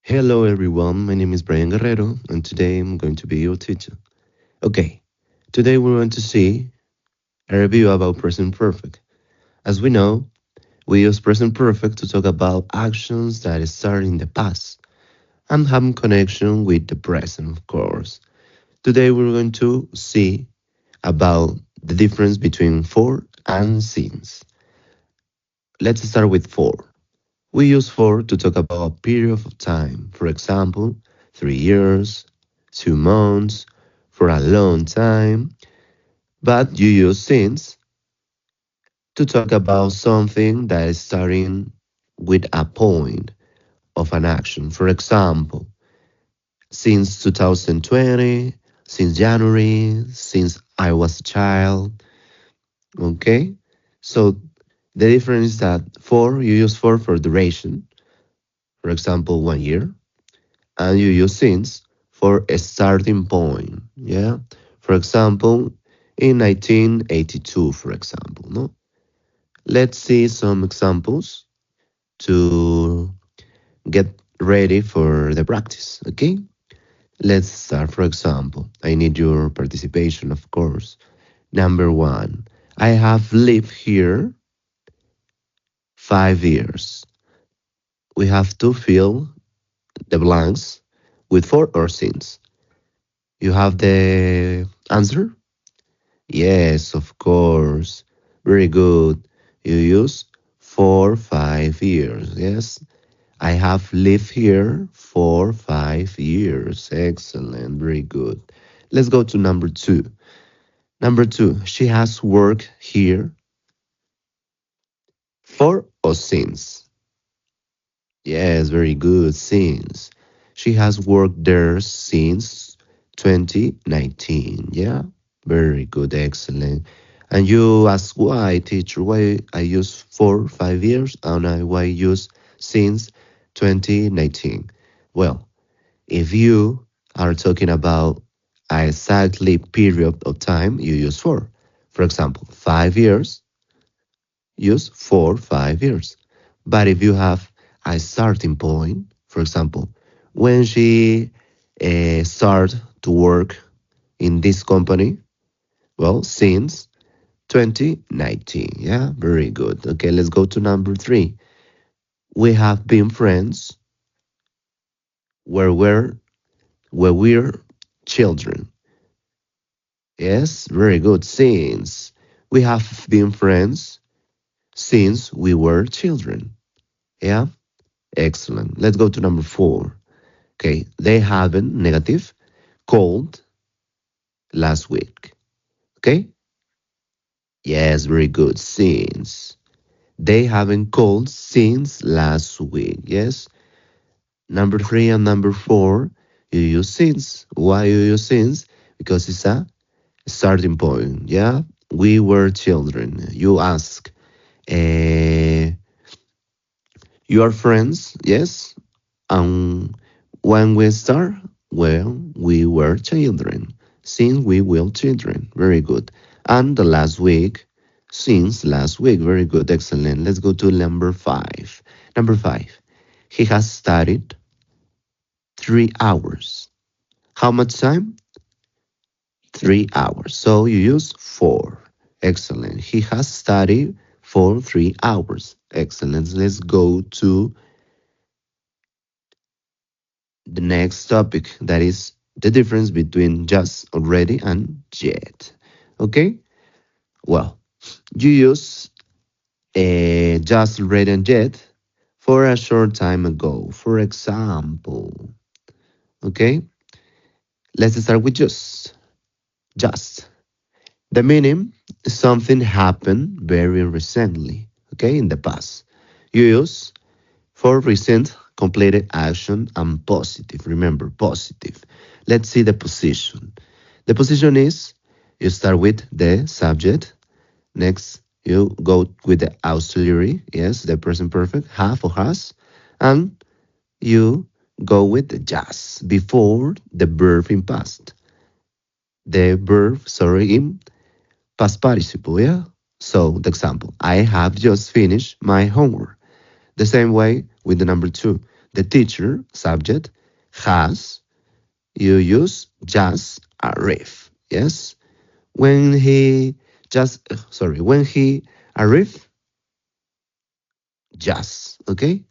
Hello everyone, my name is Brian Guerrero and today I'm going to be your teacher. Okay, today we're going to see a review about present perfect. As we know, we use present perfect to talk about actions that started in the past and have connection with the present, of course. Today we're going to see about the difference between for and since. Let's start with for. We use for to talk about a period of time. For example, 3 years, 2 months, for a long time. But you use since to talk about something that is starting with a point of an action. For example, since 2020, since January, since I was a child. Okay? So the difference is that for you use for duration. For example, 1 year. And you use since for a starting point. Yeah. For example, in 1982, for example, no? Let's see some examples to get ready for the practice. Okay. Let's start. For example, I need your participation, of course. Number one, I have lived here 5 years. We have to fill the blanks with for or since. You have the answer? Yes, of course. Very good. You use for 5 years. Yes, I have lived here for 5 years. Excellent. Very good. Let's go to number two. Number two, she has worked here for or since. Yes, very good. Since. She has worked there since 2019. Yeah, very good. Excellent. And you ask why, teacher, why I use for 5 years and why I use since 2019. Well, if you are talking about a exactly period of time, you use for. For example, 5 years, use for 5 years. But if you have a starting point, for example, when she start to work in this company, well, since 2019. Yeah, very good. Okay, let's go to number three. We have been friends where we're children. Yes, very good. Since we have been friends since we were children. Yeah, excellent. Let's go to number four. Okay, they haven't negative called last week. Okay, yes, very good. Since they haven't called since last week. Yes, number three and number four, you use since. Why you use since? Because it's a starting point. Yeah, we were children. You ask, uh, you are friends, yes. And when we start, well, we were children. Since we were children, very good. And the last week, since last week, very good, excellent. Let's go to number five. Number five, he has studied 3 hours. How much time? 3 hours. So you use for. Excellent. He has studied for 3 hours. Excellent. Let's go to the next topic, that is the difference between just, already, and yet. Okay? Well, you use just, already, and yet for a short time ago. For example, okay? Let's start with just. Just. The meaning, something happened very recently, okay, in the past. You use for recent completed action and positive. Remember, positive. Let's see the position. The position is you start with the subject. Next, you go with the auxiliary. Yes, the present perfect, have or has. And you go with the just before the verb in past. The verb, sorry, in past participle. Yeah. So, the example, I have just finished my homework. The same way with the number two. The teacher, subject, has, you use just arrive. Yes? When he when he arrived, just, okay?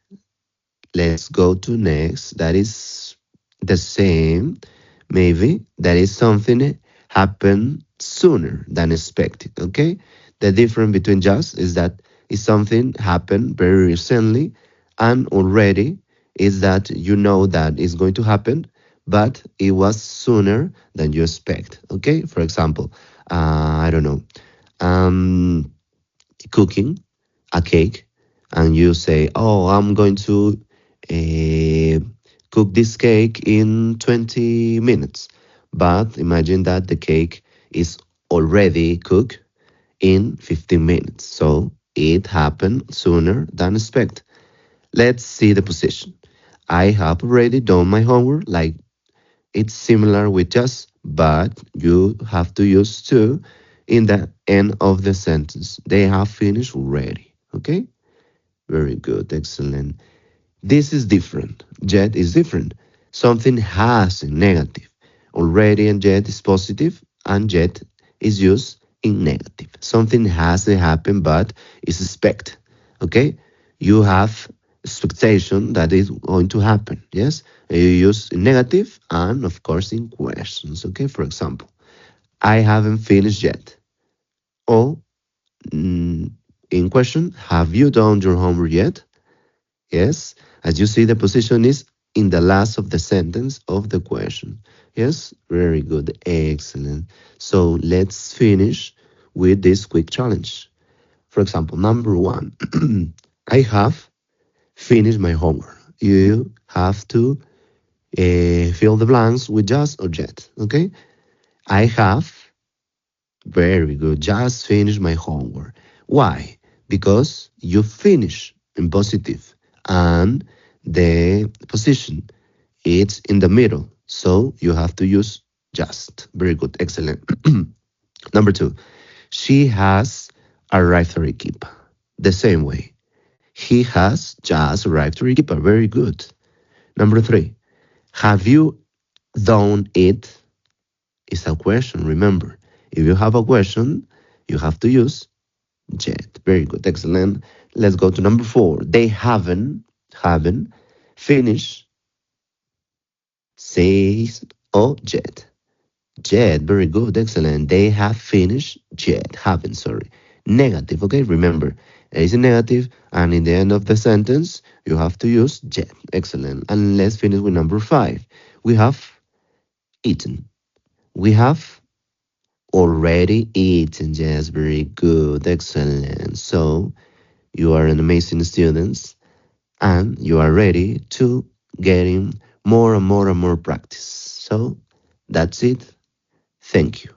Let's go to next. That is the same. Maybe that is something happened sooner than expected. Okay. The difference between just is that is something happened very recently, and already is that you know that it's going to happen, but it was sooner than you expect. Okay. For example, I don't know. Um, Cooking a cake, and you say, "Oh, I'm going to uh, cook this cake in 20 minutes." But imagine that the cake is already cooked in 15 minutes. So it happened sooner than expected. Let's see the position. I have already done my homework, like it's similar with just, but you have to use to in the end of the sentence. They have finished already. Okay? Very good. Excellent. This is different. Yet is different. Something has a negative. Already and yet is positive, and yet is used in negative. Something hasn't happened but is expect. Okay? You have expectation that is going to happen. Yes? You use in negative and of course in questions. Okay? For example, I haven't finished yet. Or in question, have you done your homework yet? Yes, as you see, the position is in the last of the sentence of the question. Yes, very good, excellent. So let's finish with this quick challenge. For example, number one, I have finished my homework. You have to fill the blanks with just or yet. Okay, I have very good. Just finished my homework. Why? Because you finish in positive and the position it's in the middle. So you have to use just. Very good. Excellent. Number two, she has arrived to Arequipa. The same way. He has just arrived to Arequipa. Very good. Number three, have you done it? Is a question. Remember, if you have a question, you have to use jet. Very good, excellent. Let's go to number four. They haven't finished. Says oh jet. Jet. Very good, excellent. They have finished. Jet. Haven't. Sorry. Negative. Okay. Remember, it's a negative, and in the end of the sentence, you have to use jet. Excellent. And let's finish with number five. We have eaten. We have already eaten. Yes. Very good. Excellent. So you are an amazing student and you are ready to getting more and more and more practice. So that's it. Thank you.